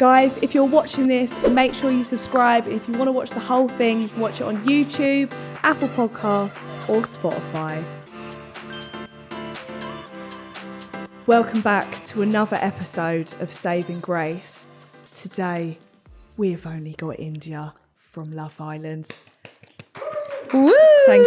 Guys, if you're watching this, make sure you subscribe. If you want to watch the whole thing, you can watch it on YouTube, Apple Podcasts, or Spotify. Welcome back to another episode of Saving Grace. Today, we've only got Indiyah from Love Island. Woo! Thank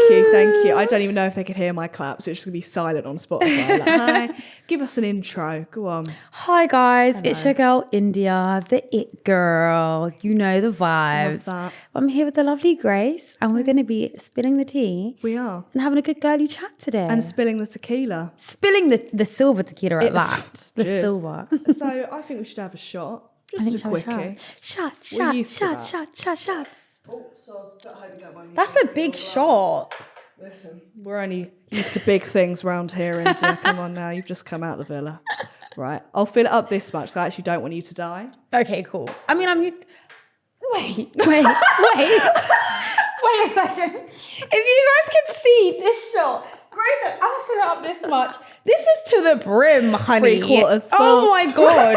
you. I don't even know if they could hear my clap, so it's just going to be silent on Spotify. Like, hi, give us an intro. Go on. Hi guys, Hello. it's your girl Indiyah, the it girl. You know the vibes. Love that. I'm here with the lovely Grace, and we're going to be spilling the tea. We are. And having a good girly chat today. And spilling the tequila. spilling the silver tequila at It's that. The cheers. silver. So I think we should have a shot. Just a quickie. Shot. used to that. Shots. Oh, so I hope you don't mind me. That's a big shot. Listen, we're only used to big things round here, and come on now, you've just come out of the villa. Right, I'll fill it up this much, so I actually don't want you to die. Okay, cool. I mean, Wait a second. If you guys can see this shot, Grace, I'm gonna fill it up this much. This is to the brim, honey. 3/4 full. Oh my god,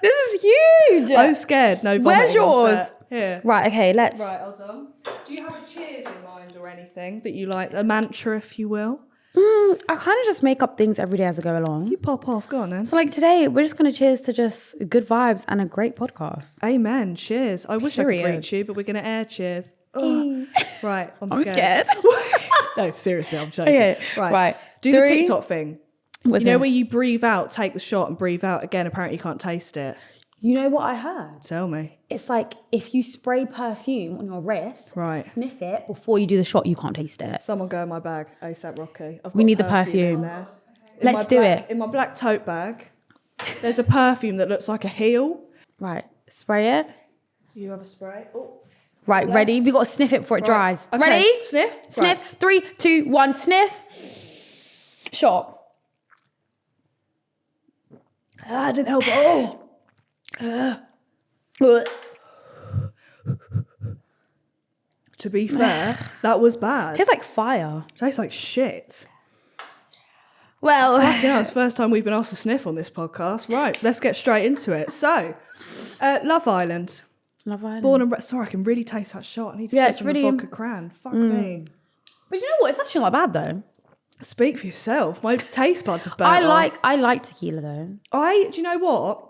this is huge. I'm scared. No. Where's vomiting on yours? set. Here. Right. Okay. Let's. Right, hold on. Do you have a cheers in mind or anything that you like, a mantra, if you will? I kind of just make up things every day as I go along. You pop off. Go on then. So like today, we're just gonna cheers to just good vibes and a great podcast. Amen. Cheers. I wish I Period. could reach you, but we're gonna air cheers. Ugh. Right. I'm scared. No, seriously, I'm joking. Okay. Right. Right. Do the 3. TikTok thing. What's You know it? where you breathe out, take the shot, and breathe out again. Apparently, you can't taste it. You know what I heard? Tell me. It's like if you spray perfume on your wrist, Right. sniff it before you do the shot, you can't taste it. Someone go in my bag, ASAP Rocky. We need the in perfume. there. Let's do it. In my black tote bag, there's a perfume that looks like a heel. Right, spray it. You have a spray? Oh. Right, Yes. ready? We got to sniff it before it dries. Okay. Ready? Sniff? Sniff. Right. 3, 2, 1, sniff. Shot. I didn't help at all. To be fair, that was bad. Tastes like fire. Tastes like shit. Well, Yeah, it's the first time we've been asked to sniff on this podcast. Right, let's get straight into it. So, Love Island. Love Island. Born and sorry, I can really taste that shot. I need to Yeah, sip it's from really- the vodka cran. Fuck me. But you know what? It's actually not bad though. Speak for yourself. My taste buds have burnt off. I like tequila though. Do you know what?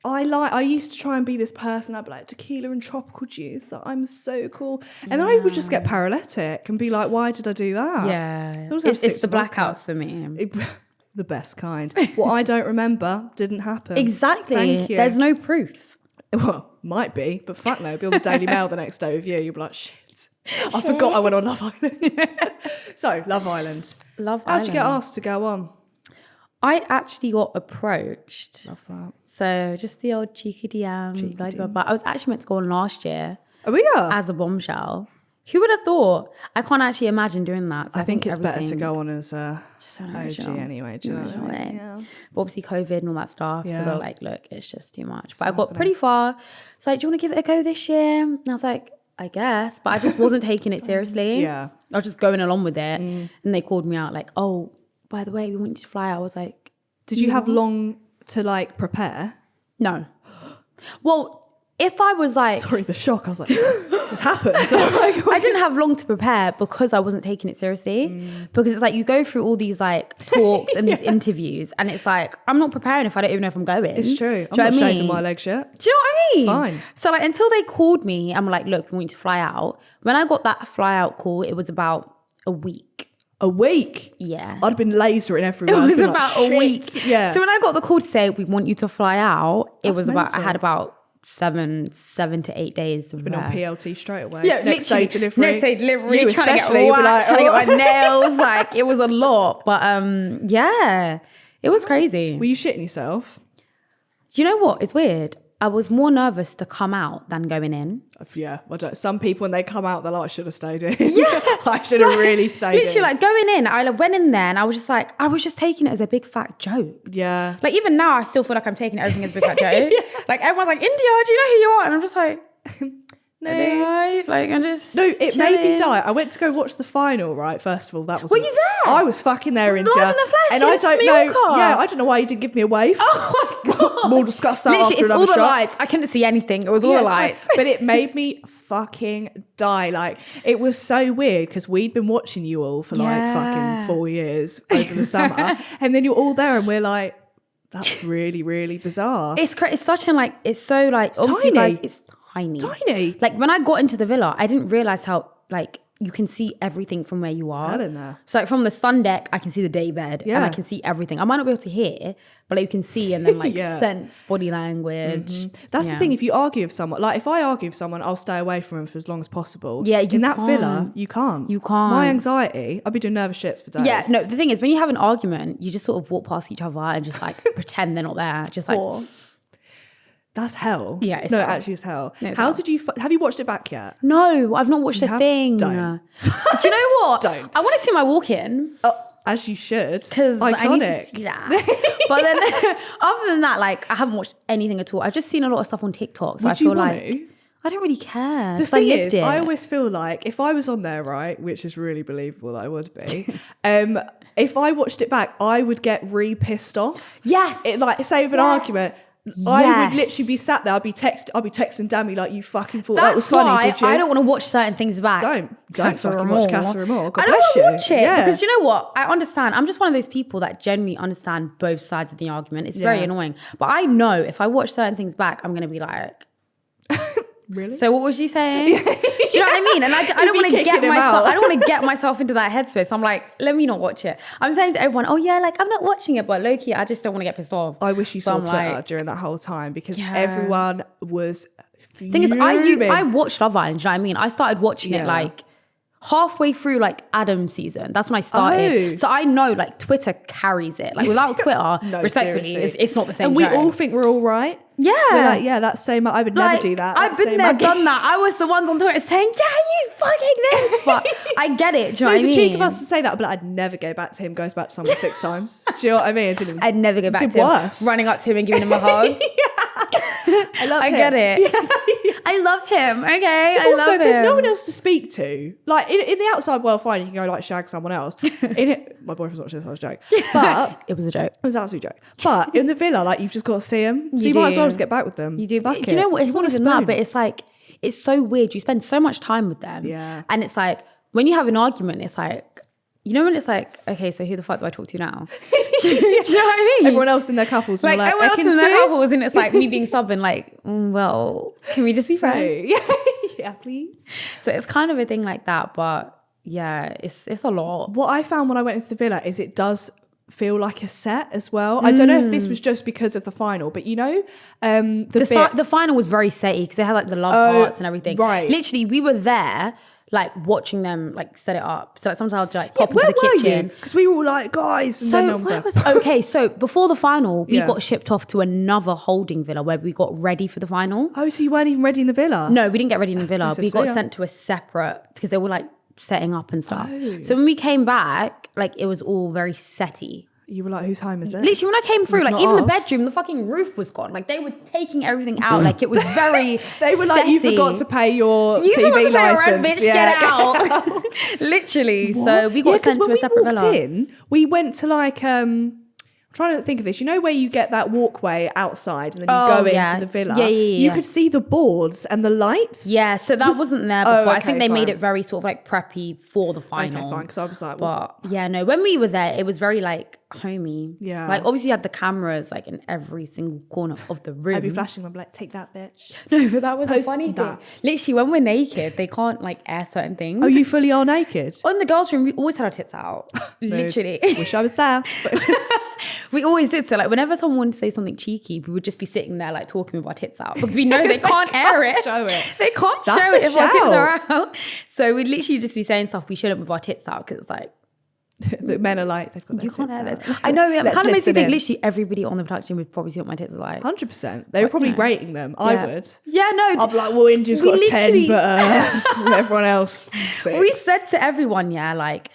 I used to try and be this person. I'd be like, tequila and tropical juice. I'm so cool. And then I would just get paralytic and be like, why did I do that? Yeah. Also have It's 6 the vodka. blackouts for me. The best kind. What I don't remember didn't happen. Exactly. Thank you. There's no proof. Well, might be, but fuck no. Be on the Daily Mail the next day with you. You'll be like, shit. I forgot I went on Love Island. So, Love Island. Love How'd you get Island. asked to go on? I actually got approached. Love that. So just the old cheeky DM. Blah, blah, blah. I was actually meant to go on last year Oh, we are. as a bombshell. Who would have thought? I can't actually imagine doing that. So I think it's better to everything- go on as a Just an OG original. anyway. Do you know what I mean? Yeah. But obviously COVID and all that stuff. So Yeah. they're like, look, it's just too much. But I got pretty far. So like, do you want to give it a go this year? And I was like, I guess. But I just wasn't taking it seriously. Yeah. I was just going along with it. And they called me out like, oh, by the way, we want you to fly out. I was like, Did you have long to like prepare? no. Well, if I was like, Sorry, the shock. I was like, this happened. Oh I didn't have long to prepare because I wasn't taking it seriously. Because it's like you go through all these like talks and these interviews, and it's like I'm not preparing if I don't even know if I'm going. It's true. I'm Do you not know what I shaving mean? my legs yet. Do you know what I mean? Fine. So like until they called me, I'm like, look, we want you to fly out. When I got that fly out call, it was about a week. A week? Yeah. I'd been lasering It everywhere. was I'd been about like, a shit. week. Yeah. So when I got the call to say we want you to fly out, it That's was about I mental. had about seven to 8 days to been on prepare. PLT straight away. Yeah, next day literally. delivery. Next day delivery, You trying to get especially, you'll be waxed, trying to get "Oh." my nails. Like, it was a lot. But yeah, it was crazy. Were you shitting yourself? Do you know what? It's weird. I was more nervous to come out than going in. Yeah. Some people, when they come out, they're like, I should have stayed in. Yeah. I should have really stayed in. Literally, like going in, I went in there and I was just like, I was just taking it as a big fat joke. Yeah. Like even now, I still feel like I'm taking everything as a big fat joke. Like everyone's like, Indiyah, do you know who you are? And I'm just like, No. Like I'm just No, it made me chilling. die. I went to go watch the final, right? First of all, that was. Were you there? I was fucking there, Indiyah. Live in the flesh, And I it's don't know. Milka. Yeah, I don't know why you didn't give me a wave. Oh my god! We'll discuss that Literally, after it's another all the shot. lights. I couldn't see anything. It was all the lights. But it made me fucking die. Like, it was so weird because we'd been watching you all for like fucking 4 years over the summer, and then you're all there, and we're like, that's really, really bizarre. It's such an like. It's so like. Obviously, tiny. guys, it's tiny. Tiny. Like when I got into the villa, I didn't realize how like you can see everything from where you are. Hell in there. So like from the sun deck, I can see the day bed, and I Yeah. can see everything. I might not be able to hear, but like, you can see and then like Yeah. sense body language. That's the Yeah. thing. If you argue with someone, like if I argue with someone, I'll stay away from them for as long as possible. Yeah, you in that can't. villa, you can't. You can't. My anxiety, I'll be doing nervous shits for days. Yeah, no, the thing is, when you have an argument, you just sort of walk past each other and just like pretend they're not there. Just like, Or- that's hell. Yeah, it's no, hell. it actually is hell. No, it's How hell. did you? Have you watched it back yet? no, I've not watched a thing. Don't. Do you know what? Don't. I want to see my walk-in Oh, as you should. because I need to Iconic. see that. But then, other than that, like I haven't watched anything at all. I've just seen a lot of stuff on TikTok, so Would I feel you want like to? I don't really care The because I thing lived is, it. I always feel like if I was on there, right, which is really believable that I would be, if I watched it back, I would get pissed off. Yes. It, like, say with an Yes. argument, I would Yes. literally be sat there. I'd be texting Dammy like, you fucking thought That's that was funny, why did you? I don't want to watch certain things back. Don't Casa fucking watch Amor. Casa Amor. God I don't bless want to you. watch it Yeah. because you know what? I understand. I'm just one of those people that genuinely understand both sides of the argument. It's very Yeah. annoying, but I know if I watch certain things back, I'm going to be like, Really? so what was you saying? Do you know what I mean? And I don't be want to get kicking him myself. out. I don't want to get myself into that headspace. So I'm like, let me not watch it. I'm saying to everyone, oh yeah, like I'm not watching it, but low key, I just don't want to get pissed off. I wish you So saw I'm Twitter like- during that whole time because Yeah. everyone was Thing is, fuming. I watched Love Island. Do you know what I mean? I started watching Yeah. it like halfway through like Adam's season. That's when I started. Oh. So I know like Twitter carries it. Like without Twitter, No, respectfully, seriously. it's not the same. And we show. all think we're all right. Yeah. We're like, yeah, that's so much. I would never Like, do that. I've That's been so there, much. done that. I was the ones on Twitter saying, yeah, you fucking this. But I get it. Do you know what I The mean? cheek of us to say that, but I'd never go back to him. Goes back to someone 6 times. Do you know what I mean? I didn't. I'd never go back Did to him, worse. running up to him and giving him a hug. I love I him. get it. I love him. Okay, I Also, love if there's him. no one else to speak to, like in the outside world, fine, you can go like shag someone else. My boyfriend's watching this, I was joking. But It was a joke. it was an absolute joke. But in the villa, like you've just got to see them. So You you might as do. well just get back with them. You do. Fuck Do you know it. what? It's You not want a even that, spoon. but it's like, it's so weird. You spend so much time with them. Yeah. And it's like, when you have an argument, it's like, you know when it's like, okay, so who the fuck do I talk to now? Do you know what I mean? Everyone else in their couples, like, like everyone else in "Ekin their Sue?" couples, and it's like me being stubborn, like, well, can we just be So, friends? yeah, please. So it's kind of a thing like that, but yeah, it's a lot. What I found when I went into the villa is it does feel like a set as well. I don't know if this was just because of the final, but you know, The final was very setty because they had like the love hearts and everything. right. Literally, we were there like watching them like set it up. So like sometimes I'd like pop into where the were kitchen. you? Because we were all like, guys, and then no So one was where there. was okay? So before the final, we Yeah. got shipped off to another holding villa where we got ready for the final. Oh, so you weren't even ready in the villa? No, we didn't get ready in the villa. said We got so, yeah. sent to a separate because they were like setting up and stuff. Oh. So when we came back, like it was all very setty. You were like, whose home is this? Literally, when I came through, It's like not even the ours. bedroom, the fucking roof was gone. Like they were taking everything out. Like it was very. They were like, you setty. forgot to pay your You TV forgot to pay your license. rent, bitch. Yeah. Get out. Literally. So we got 'cause sent to when a separate we walked villa. in, we went to like I'm trying to think of this. You know where you get that walkway outside and then you Oh, go yeah. into the villa? Yeah. You Yeah. could see the boards and the lights. Yeah, so that wasn't there before. I okay, think they made fine. it very sort of like preppy for the final. Okay, fine. Because I was like, well, But yeah, no, when we were there, it was very like homey. Yeah. Like obviously you had the cameras like in every single corner of the room. I'd be flashing them like, take that, bitch. No, but that was a Post funny thing. that. Literally, when we're naked, they can't like air certain things. Oh, you fully are naked? On the girls' room, we always had our tits out. Literally. Wish I was there. But We always did. So like whenever someone wanted to say something cheeky, we would just be sitting there like talking with our tits out because we know they can't air it. show it. They can't That's show it a if our tits shout. are out. So we'd literally just be saying stuff we shouldn't with our tits out because it's like, the men are like, they've got their you can't tits air out. this. I know, it Let's kind of makes listen me think in. literally everybody on the production would probably see what my tits are like. 100%. They were probably you know. rating them. Yeah. I would. Yeah, no. I'd be like, well, India's We got a 10, literally- but everyone else, 6. We said to everyone, yeah, like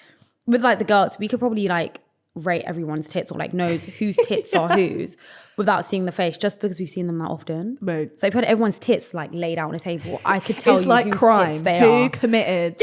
with like the girls, we could probably like rate everyone's tits or like knows whose tits are whose without seeing the face, just because we've seen them that often. Right. So if I had everyone's tits like laid out on a table, I could tell it's you like whose crime. tits they Who are. committed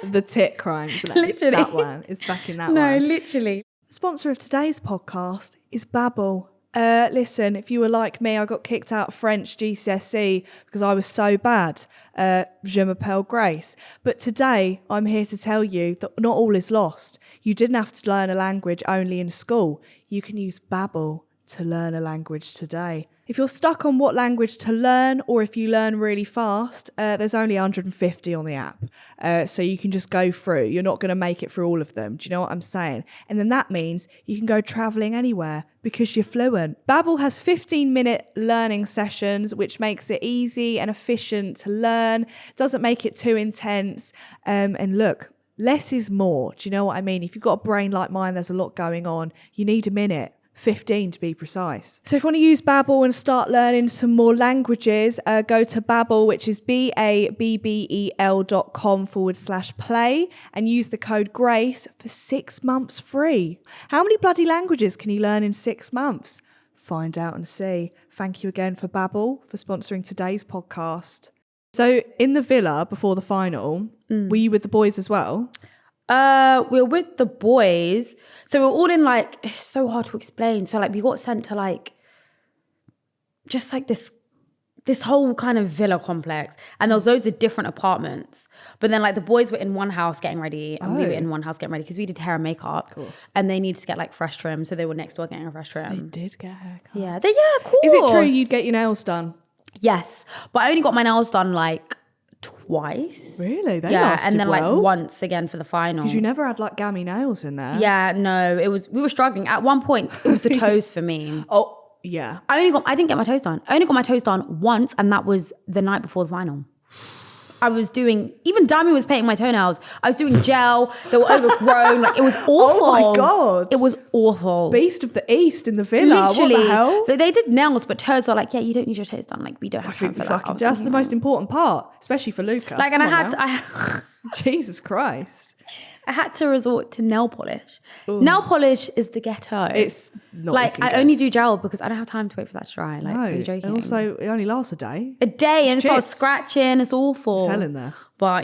the tit crime? Literally. That one. It's back in that No, one. literally. The sponsor of today's podcast is Babbel. Listen, if you were like me, I got kicked out of French GCSE because I was so bad. Je m'appelle Grace. But today, I'm here to tell you that not all is lost. You didn't have to learn a language only in school. You can use Babbel to learn a language today. If you're stuck on what language to learn, or if you learn really fast, there's only 150 on the app. So you can just go through. You're not going to make it through all of them. Do you know what I'm saying? And then that means you can go traveling anywhere because you're fluent. Babbel has 15-minute learning sessions, which makes it easy and efficient to learn. Doesn't make it too intense. And look, less is more. Do you know what I mean? If you've got a brain like mine, there's a lot going on. You need a minute. 15 to be precise. So if you want to use Babbel and start learning some more languages, go to Babbel, which is babbel.com/play, and use the code GRACE for 6 months free. How many bloody languages can you learn in 6 months? Find out and see. Thank you again for Babbel for sponsoring today's podcast. So in the villa before the final, were you with the boys as well? We were with the boys. So we're all in like, it's so hard to explain. So like we got sent to like, just like this whole kind of villa complex. And there was loads of different apartments. But then like the boys were in one house getting ready and we were in one house getting ready because we did hair and makeup. Of course. And they needed to get like fresh trim. So they were next door getting a fresh trim. They did get a haircut. Yeah, of course. Is it true you'd get your nails done? Yes. But I only got my nails done like twice. Really? They lasted and then well. like once again for the final. Because you never had like gammy nails in there. Yeah, no, we were struggling. At one point, it was the toes for me. Oh, yeah. I didn't get my toes done. I only got my toes done once, and that was the night before the final. Even Dami was painting my toenails. I was doing gel. They were overgrown. Like, it was awful. Oh my God. It was awful. Beast of the East in the villa. Literally. What the hell? So they did nails, but toes are like, yeah, you don't need your toes done. Like, we don't have time for that. That's the most important part, especially for Luca. Like, and Jesus Christ. I had to resort to nail polish. Ooh. Nail polish is the ghetto. It's not like, I only do gel because I don't have time to wait for that to dry. Like, no. Are you joking? And also, it only lasts a day. And it starts scratching. It's awful. It's hell in there. But,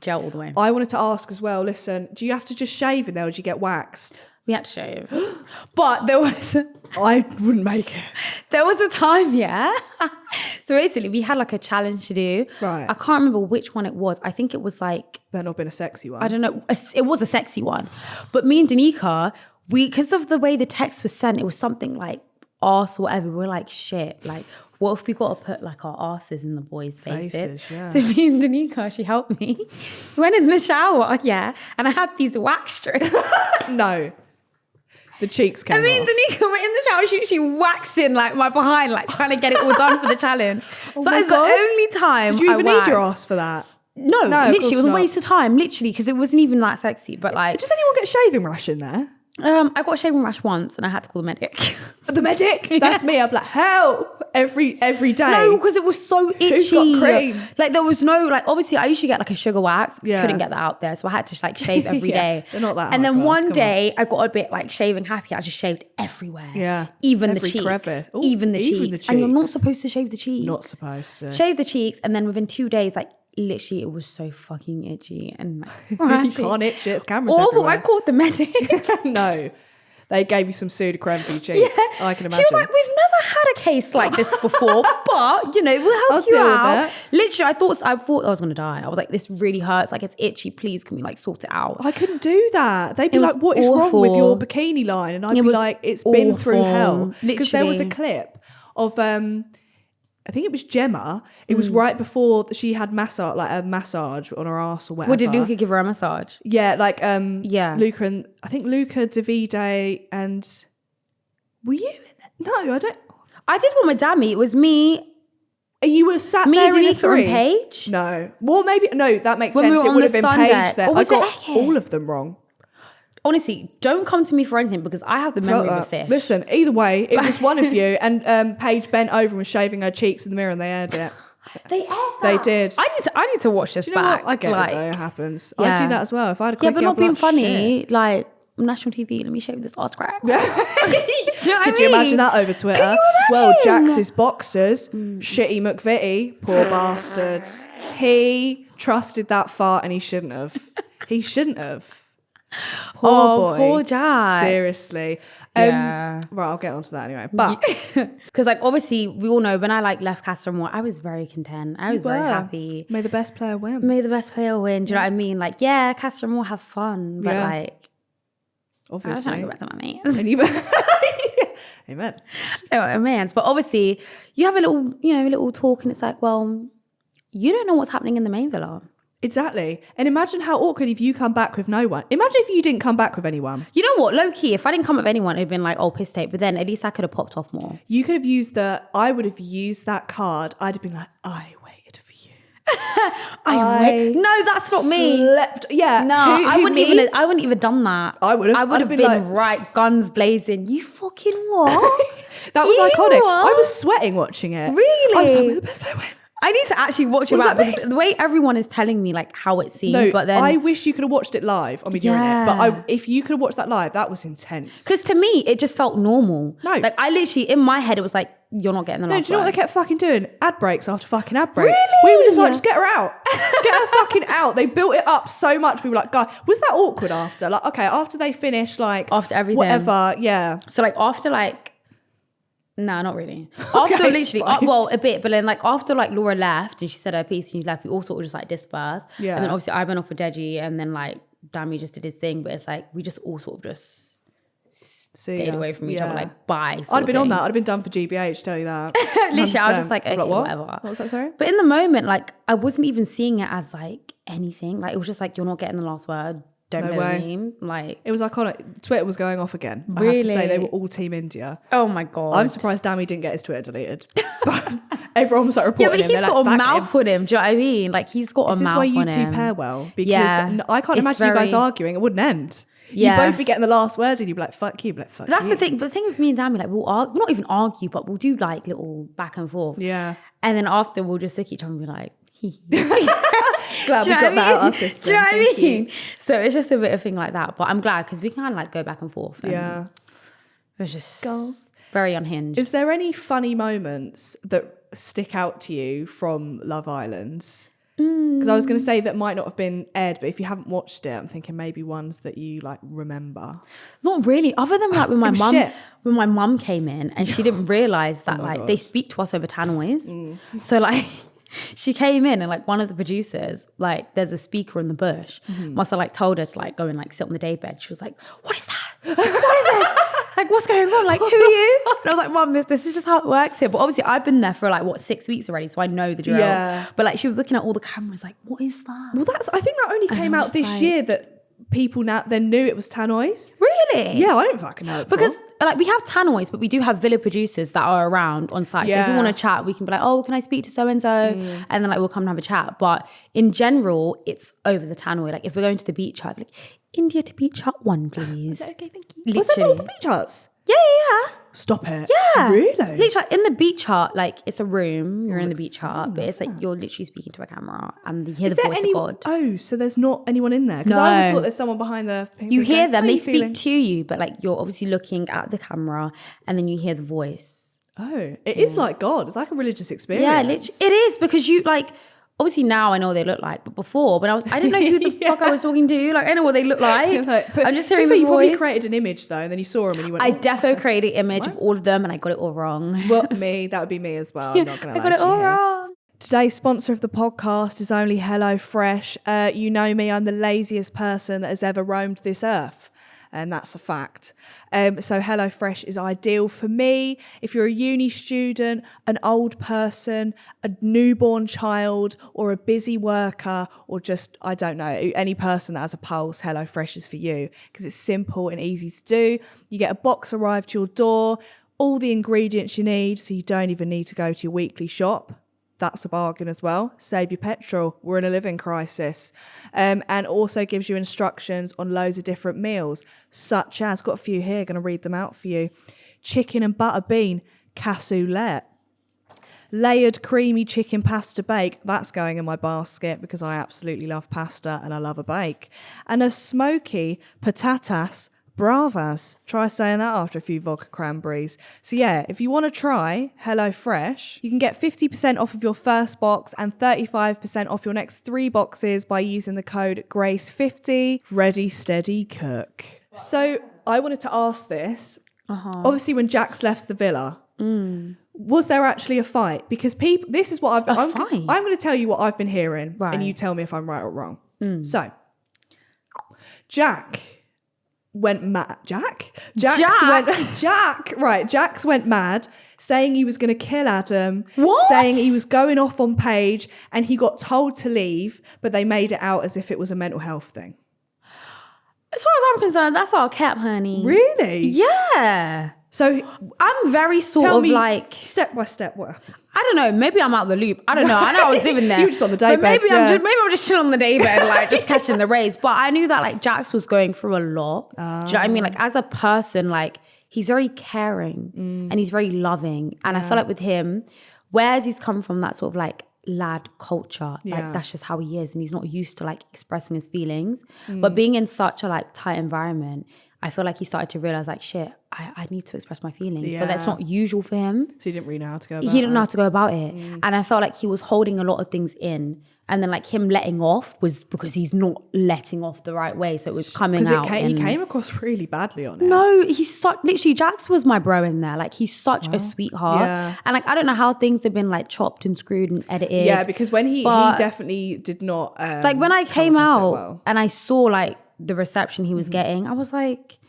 gel all the way. I wanted to ask as well, listen, do you have to just shave in there or do you get waxed? We had to shave. But there was... I wouldn't make it. There was a time, yeah. So basically, we had like a challenge to do. Right. I can't remember which one it was. I think it was like... Better not been a sexy one. I don't know. It was a sexy one. But me and Danica, because of the way the text was sent, it was something like arse or whatever. We were like, shit, like... What if we got to put like our asses in the boys' faces? Yeah. So me and Danica, she helped me. We went in the shower, yeah, and I had these wax strips. No. The cheeks came off. And me and Danica were in the shower, she waxing like my behind, like trying to get it all done for the challenge. So that is the only time Did you even waxed. need your ass for that? No, literally, it was a waste of time, literally, because it wasn't even that sexy. But like, does anyone get shaving rash in there? I got a shaving rash once and I had to call the medic. The medic? That's me. I'm like, help every day. No, because it was so itchy. Who's got cream? Like there was no, like obviously I usually get like a sugar wax. Yeah. Couldn't get that out there. So I had to like shave every day. They're not that And then hard, one come day I got a bit like shaving happy. I just shaved everywhere. Yeah. Even Every the cheeks. crevice. Ooh, Even the cheeks. And you're not supposed to shave the cheeks. Not supposed to. Shave the cheeks and then within 2 days, like literally it was so fucking itchy. And you can't itch it. It's cameras awful. everywhere. I called the medic. No. They gave you some Sudocreme for your cheeks. Yeah. I can imagine. She was like, we've never had a case like this before, but, we'll help you out. Literally, I thought I was going to die. I was like, this really hurts. Like, it's itchy. Please, can we, like, sort it out? I couldn't do that. They'd be like, what is wrong with your bikini line? And I'd be like, it's been through hell. Because there was a clip of... I think it was Gemma. It was right before she had a massage on her arse or whatever. What, did Luca give her a massage? Yeah, like yeah. Luca and I think Luca, Davide, and were you in it? No, I don't. I did one with Dami. It was me. You were sat me, there in a Danica, three. And Paige. No, well maybe no. That makes When sense. we were It on would have the been Sunday. Paige there. Or was I got it all of them wrong. Honestly, don't come to me for anything because I have the memory of a fish. Listen, either way, it was one of you, and Paige bent over and was shaving her cheeks in the mirror, and they aired it. They aired that. They did. I need to watch this back. I get it though. It happens. Yeah. I'd do that as well if I had a quick. Yeah, but not being funny. Shit. Like, national TV. Let me show you this arse crack. Could you imagine that over Twitter? Well, Jax's boxers, shitty McVitie, poor bastards. He trusted that fart and he shouldn't have. He shouldn't have. Poor boy. Poor Jax. Seriously. Yeah. Right, I'll get onto that anyway. But because like obviously we all know when I like left Casa Amor, I was very content. I was very happy. May the best player win. May the best player win. Do you know what I mean? Like, yeah, Casa Amor have fun, but like, obviously, I was trying to go back to my mates. And you, amen. You know what I mean? But obviously, you have a little talk, and it's like, well, you don't know what's happening in the main villa. Exactly. And imagine how awkward if you come back with no one. Imagine if you didn't come back with anyone. You know what? Low key, if I didn't come up with anyone, it'd been like, oh, piss tape. But then at least I could have popped off more. You could have I would have used that card. I'd have been like, I waited for you. No, that's not me. Yeah. No, I wouldn't even done that. I would have. I would have been like, right, guns blazing. You fucking what? That was iconic. What? I was sweating watching it. Really? I was like, we're the best player win. I need to actually watch it back because the way everyone is telling me like how it seemed. No, but then I wish you could have watched it live. I mean, you're in it, but if you could have watched that live, that was intense. Because to me, it just felt normal. No, like I literally in my head, it was like you're not getting the last. No, do you know what they kept fucking doing? Ad breaks after fucking ad breaks. Really? We were just like, just get her out, get her fucking out. They built it up so much. We were like, God, was that awkward after? Like, okay, after they finished, like after everything, whatever, yeah. So like after like. No, not really. After literally, well, a bit, but then like after like Laura left and she said her piece and she left, we all sort of just like dispersed. Yeah. And then obviously I went off with Deji and then like Dami just did his thing, but it's like we just all sort of just stayed away from each other, like bye. I'd have been on that. I'd have been done for GBH, tell you that. Literally, I was just like, okay, what? Whatever. What was that, sorry? But in the moment, like I wasn't even seeing it as like anything. Like it was just like, you're not getting the last word. Don't know the name. Like it was iconic. Twitter was going off again. Really? I have to say they were all Team Indiyah. Oh my God. I'm surprised Dami didn't get his Twitter deleted. Everyone was like reporting him. Yeah, but he's got a mouth on him. Do you know what I mean? Like he's got a mouth on him. This is why you two pair well. Because I can't imagine you guys arguing. It wouldn't end. Yeah. You'd both be getting the last words and you'd be like, fuck you. But like, fuck That's you. the thing. But the thing with me and Dami, like we'll not even argue, but we'll do like little back and forth. Yeah. And then after we'll just look at each other and be like, glad we got that out of our system. Do you know what I mean? So it's just a bit of thing like that. But I'm glad because we can kind of like go back and forth. And yeah. It was just very unhinged. Is there any funny moments that stick out to you from Love Island? Because I was going to say that might not have been aired, but if you haven't watched it, I'm thinking maybe ones that you like remember. Not really, other than like when my mum came in and she didn't realise that like they speak to us over tannoys. So like she came in and like one of the producers, like there's a speaker in the bush, must have like told her to like go and like sit on the daybed. She was like, what is that? What is this? Like, what's going on? Like, who are you? And I was like, Mum, this is just how it works here. But obviously I've been there for like, 6 weeks already, so I know the drill. Yeah. But like, she was looking at all the cameras like, what is that? Well, I think that only came out this year that people now then knew it was tannoys. Really? Yeah, I don't fucking know. Because like we have tannoys, but we do have villa producers that are around on site. Yeah. So if we want to chat, we can be like, oh, can I speak to so-and-so? And then like, we'll come and have a chat. But in general, it's over the tannoy. Like if we're going to the beach hut, like, Indiyah to beach hut 1, please. Okay, thank you. Literally. Was there multiple beach huts? Yeah. Stop it. Yeah. Really? Literally, like, in the beach hut, like it's a room, you're in the beach hut, but it's like you're literally speaking to a camera and you hear the voice of God. Oh, so there's not anyone in there? Because I always thought there's someone behind the... You hear them, they speak to you, but like you're obviously looking at the camera and then you hear the voice. Oh, it is like God. It's like a religious experience. Yeah, literally, it is because you like... Obviously now I know what they look like, but before, when I didn't know who the fuck I was talking to. Like I know what they look like. I'm just hearing this voice. You probably created an image though, and then you saw them and you went. I defo created an image of all of them, and I got it all wrong. Well, that would be me as well. I'm not gonna lie. I got it all wrong. Today's sponsor of the podcast is only HelloFresh. You know me, I'm the laziest person that has ever roamed this earth. And that's a fact. So HelloFresh is ideal for me. If you're a uni student, an old person, a newborn child, or a busy worker, or just, I don't know, any person that has a pulse, HelloFresh is for you because it's simple and easy to do. You get a box arrived to your door, all the ingredients you need, so you don't even need to go to your weekly shop. That's a bargain as well. Save your petrol. We're in a living crisis. And also gives you instructions on loads of different meals, such as, got a few here, going to read them out for you. Chicken and butter bean cassoulet. Layered creamy chicken pasta bake. That's going in my basket because I absolutely love pasta and I love a bake. And a smoky patatas Bravas. Try saying that after a few vodka cranberries. So yeah, if you want to try HelloFresh, you can get 50% off of your first box and 35% off your next 3 boxes by using the code GRACE50. Ready, steady, cook. So I wanted to ask this. Obviously, when Jax left the villa, was there actually a fight? Because people, this is what I'm going to tell you what I've been hearing, and you tell me if I'm right or wrong. So, Jax went mad, saying he was going to kill Adam, saying he was going off on Paige, and he got told to leave, but they made it out as if it was a mental health thing. As far as I'm concerned, that's all cap, honey. Really? Yeah. So I'm very step by step what happened. I don't know. Maybe I'm out the loop. I don't know. I know I was living there. You were just on the daybed. Maybe I'm just chilling on the daybed, like just catching the rays. But I knew that like Jax was going through a lot. Do you know what I mean? Like as a person, like he's very caring and he's very loving. And I feel like with him, whereas he's come from that sort of like lad culture, like that's just how he is, and he's not used to like expressing his feelings. But being in such a like tight environment, I feel like he started to realize like, shit, I need to express my feelings. But that's not usual for him. So he didn't really know how to go about it. He didn't know how to go about it. And I felt like he was holding a lot of things in. And then like him letting off was because he's not letting off the right way. So it was coming out. Because he came across really badly on it. No, he's such, literally Jax was my bro in there. Like he's such a sweetheart. Yeah. And like, I don't know how things have been like chopped and screwed and edited. Yeah, because when he definitely did not. Like when I came out and I saw like the reception he was getting, I was like,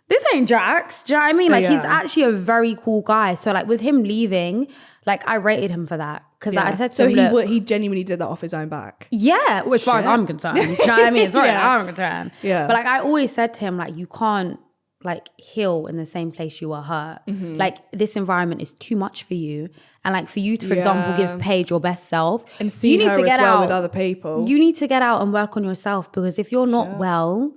this ain't Jax. Do you know what I mean? Like he's actually a very cool guy. So like with him leaving, like I rated him for that. Because I said to him, he genuinely did that off his own back. Yeah, well, as far as I'm concerned. Do you know what I mean? As far as I'm concerned. Yeah. But like I always said to him, like you can't like heal in the same place you were hurt. Like this environment is too much for you. And like for you to, for example, give Paige your best self. And see her as well with other people. You need to get out and work on yourself, because if you're not well,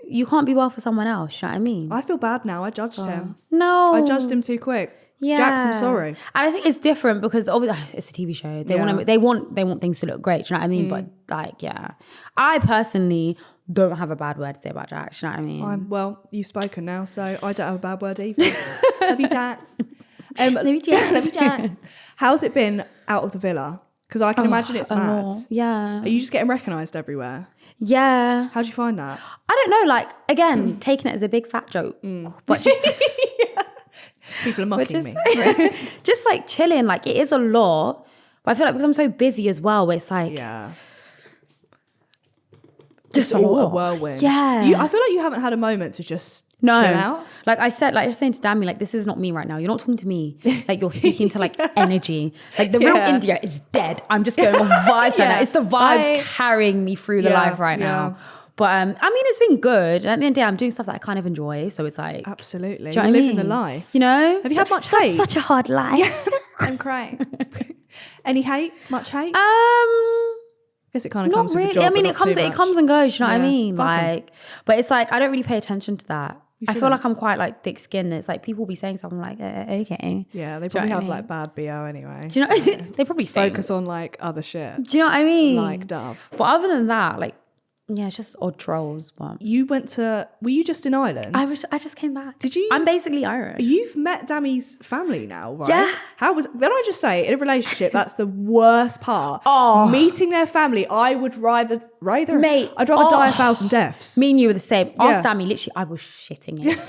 you can't be well for someone else. You know what I mean? I feel bad now. I judged him. No. I judged him too quick. Yeah. Jax, I'm sorry. And I think it's different because obviously it's a TV show. They want things to look great. Do you know what I mean? But like, I personally don't have a bad word to say about Jax. Do you know what I mean? Well, you've spoken now, so I don't have a bad word either. Love you, Jax. Love you, Jax. How's it been out of the villa? Because I can imagine it's mad. Yeah. Are you just getting recognised everywhere? Yeah. How'd you find that? I don't know. Like, again, taking it as a big fat joke. But just... People are mocking me. Just like chilling. Like, it is a lot. But I feel like because I'm so busy as well, it's like... Yeah. Just all a whirlwind. Yeah. I feel like you haven't had a moment to just chill out. Like I said, like I was saying to Dami, like this is not me right now. You're not talking to me. Like you're speaking to like energy. Like the real Indiyah is dead. I'm just going on vibes right now. It's the vibes carrying me through the life right now. But I mean, it's been good. At the end of the day, I'm doing stuff that I kind of enjoy. So it's like... Absolutely. Do you know You're what I living mean? the life. You know? Have you had much hate? Such a hard life. Yeah. I'm crying. Any hate? Much hate? Guess it kind of comes with the job. I mean, it comes and goes. You know what I mean? Like, but it's like I don't really pay attention to that. I feel like I'm quite like thick-skinned. It's like people be saying something like, okay. Yeah, they probably have like bad BO anyway. Do you know? They probably focus on like other shit. Do you know what I mean? Like Dove. But other than that, like, yeah, it's just odd trolls. But were you just in Ireland? I just came back. Did you? I'm basically Irish. You've met Dami's family now, right? Yeah. Then I just say, in a relationship, that's the worst part. Meeting their family, I would rather Mate, I'd rather die 1,000 deaths. Me and you were the same. Ask Dami, literally, I was shitting it.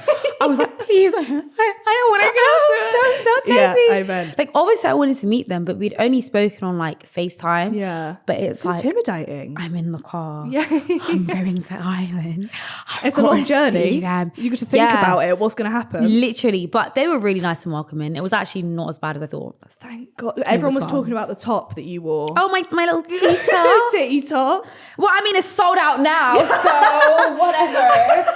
I was like, please, I don't want to go. Don't take me. Amen. Like, obviously, I wanted to meet them, but we'd only spoken on like FaceTime. Yeah. But it's like intimidating. I'm in the car. Yeah. I'm going to Ireland. It's a long journey. You got to think about it. What's going to happen? Literally. But they were really nice and welcoming. It was actually not as bad as I thought. Thank God. Everyone was talking about the top that you wore. Oh, my little titty top. Titty top. Well, I mean, it's sold out now, so whatever.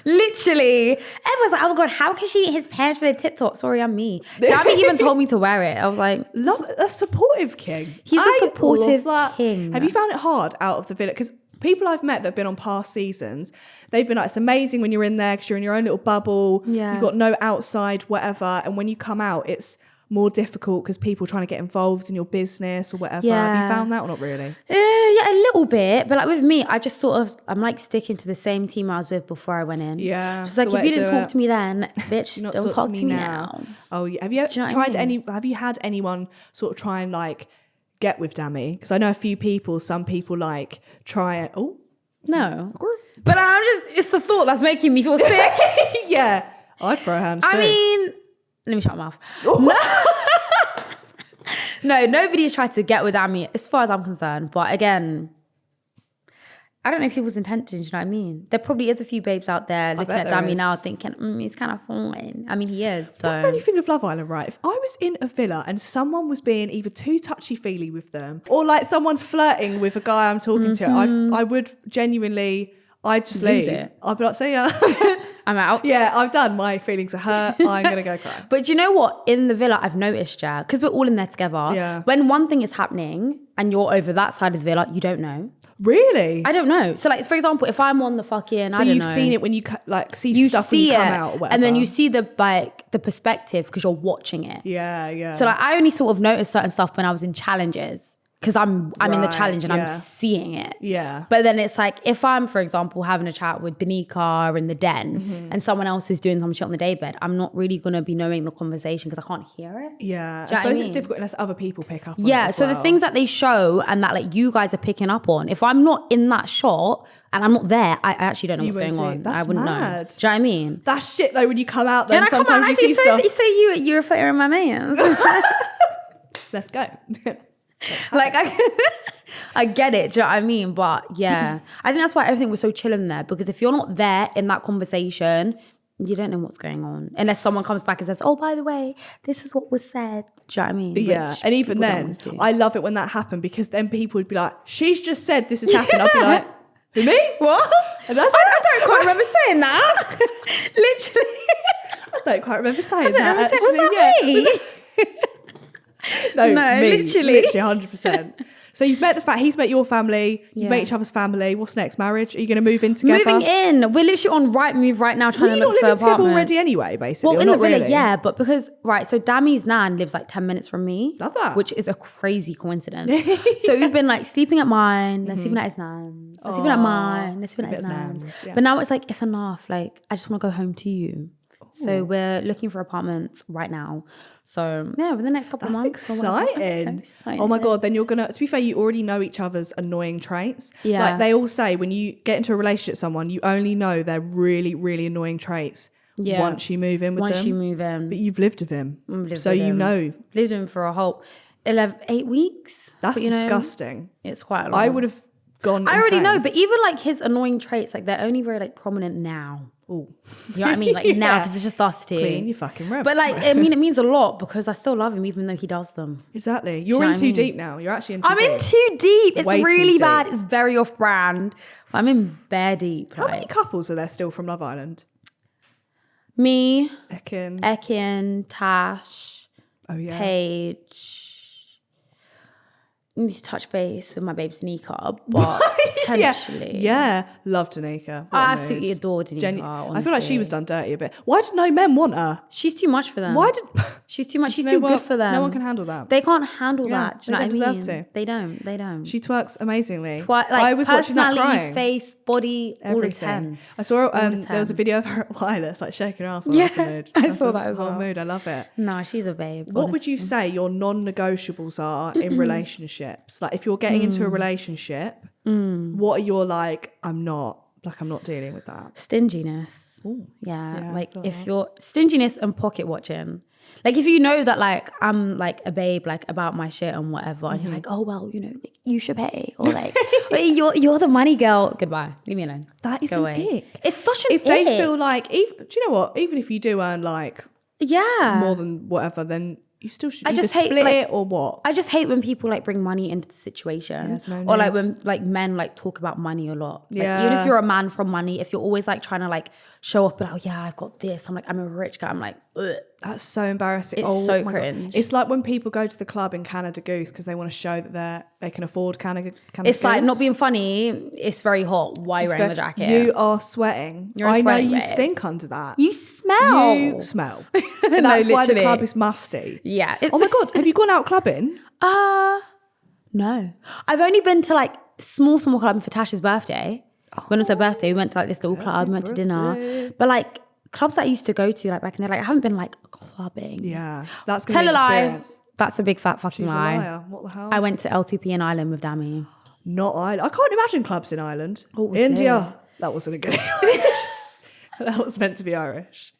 Literally. Everyone's like, oh my God, how can she eat his pants with a tit top? Sorry, I'm me. Dami even told me to wear it. I was like... Love a supportive king. He's a supportive king. Have you found it hard out of the villa? Because people I've met that have been on past seasons, they've been like, it's amazing when you're in there because you're in your own little bubble. Yeah. You've got no outside, whatever. And when you come out, it's more difficult because people are trying to get involved in your business or whatever? Yeah. Have you found that or not really? Yeah, a little bit. But like with me, I just sort of, I'm like sticking to the same team I was with before I went in. Yeah. She's like, if you didn't talk to me then, bitch, don't talk to me now. Oh, yeah. Have you have you had anyone sort of try and like get with Dami? Because I know a few people, some people like try it. Oh. No. But it's the thought that's making me feel sick. Yeah. I'd throw hands too. I mean, let me shut my mouth. No, nobody's tried to get with Dami as far as I'm concerned. But again, I don't know people's intentions, you know what I mean? There probably is a few babes out there looking at Dami now thinking, he's kind of fine. I mean, he is. So. That's the only thing with Love Island, right? If I was in a villa and someone was being either too touchy-feely with them or like someone's flirting with a guy I'm talking to, I would genuinely... I'd just leave. I'd be like, see ya. I'm out. Yeah, I'm done. My feelings are hurt. I'm going to go cry. But do you know what? In the villa, I've noticed, yeah, because we're all in there together. Yeah. When one thing is happening and you're over that side of the villa, you don't know. Really? I don't know. So like, for example, if I'm on the fucking, so you've seen it when you like see stuff when you come out or whatever. And then you see the perspective because you're watching it. Yeah, yeah. So like, I only sort of noticed certain stuff when I was in challenges. Because I'm in the challenge and I'm seeing it. Yeah. But then it's like, if I'm, for example, having a chat with Danica in the den and someone else is doing some shit on the daybed, I'm not really going to be knowing the conversation because I can't hear it. Yeah. I suppose it's difficult unless other people pick up on it as so well. the things that they show and that like you guys are picking up on, if I'm not in that shot and I'm not there, I actually don't know what's going on. That's I wouldn't know. Do you know what I mean? That's shit though when you come out there and I sometimes you see stuff. You say you're a flitter in my mans. Let's go. Like I get it, do you know what I mean? But yeah, I think that's why everything was so chill in there, because if you're not there in that conversation, you don't know what's going on unless someone comes back and says, oh, by the way, this is what was said. Do you know what I mean? Yeah. And even then, I love it when that happened, because then people would be like, she's just said this has happened. I'd be like, who, me? What? And I don't quite remember saying that. Literally. I don't quite remember saying that. Was that me? No, me, literally 100%. So he's met your family, you've met each other's family. What's next? Marriage? Are you going to move in together? Moving in. We're literally on Rightmove right now trying to look for apartments. You're not living together already anyway, basically? Well, in the villa, yeah, but because, so Dami's nan lives like 10 minutes from me. Love that. Which is a crazy coincidence. So we've been like sleeping at mine, then sleeping at his nan's, then sleeping at mine, then sleeping at his nan's. Yeah. But now it's like, it's enough. Like, I just want to go home to you. So we're looking for apartments right now. So yeah, within the next couple of months. Exciting. So excited. Oh my God, then you're gonna, to be fair, you already know each other's annoying traits. Yeah. Like they all say when you get into a relationship with someone, you only know their really, really annoying traits once you move in with them. Once you move in. But you've lived with him. So you know. Lived with him for a whole 8 weeks. That's disgusting. It's quite a lot. I would have gone I already know, but even like his annoying traits, like they're only very like prominent now. Oh, you know what I mean? Like now, because it's just us two. Clean your fucking room. But like, I mean, it means a lot because I still love him even though he does them. Exactly. You're in too deep now. You're actually in too deep. I'm in too deep. It's Way really bad. It's very off brand. I'm in bare deep. How many couples are there still from Love Island? Me, Ekin, Tash, Paige. I need to touch base with my babe Danica, but potentially. Yeah. Love Danica. I absolutely adore Danica. I feel like she was done dirty a bit. Why did no men want her? She's too much for them. She's too much. She's too good for them. No one can handle that. They can't handle that. Do you know what I mean? Deserve to. They don't. She twerks amazingly. Like I was watching that crying. Face, body, everything. All the 10. I saw there was a video of her at Wireless, like shaking her ass on mood. I saw that as well. Mood. I love it. No, she's a babe. What would you say your non-negotiables are in relationships? Like if you're getting into a relationship, what are your I'm not dealing with that. Stinginess. Ooh. Yeah. Like if you're stinginess and pocket watching. Like if you know that like I'm like a babe like about my shit and whatever, and you're like, oh well, you know, like, you should pay, or like you're the money girl. Goodbye, leave me alone. That is an ick. It's such an if ick. They feel like, do you know what? Even if you do earn like more than whatever, then you still should. I just hate split it or what? I just hate when people like bring money into the situation, or like when like men like talk about money a lot. Like, even if you're a man from money, if you're always like trying to like show off, but like, I've got this. I'm like, I'm a rich guy. I'm like, ugh. That's so embarrassing. It's so cringe. God. It's like when people go to the club in Canada Goose because they want to show that they can afford Canada It's Goose. like not being funny. It's very hot. Why are you wearing the jacket? You are sweating. I know you stink under that. You smell smell. You smell. And that's why the club is musty. Yeah. Oh my God, have you gone out clubbing? No. I've only been to like small clubbing for Tasha's birthday. When it was her birthday, we went to like this little club, we went to dinner. But like clubs that I used to go to like back in the day, like I haven't been like clubbing. Yeah. That's going to be an experience. That's a big fat fucking She's lie. a liar. What the hell? I went to L2P in Ireland with Dammy. Not Ireland. I can't imagine clubs in Ireland. India. That wasn't a good Irish. That was meant to be Irish.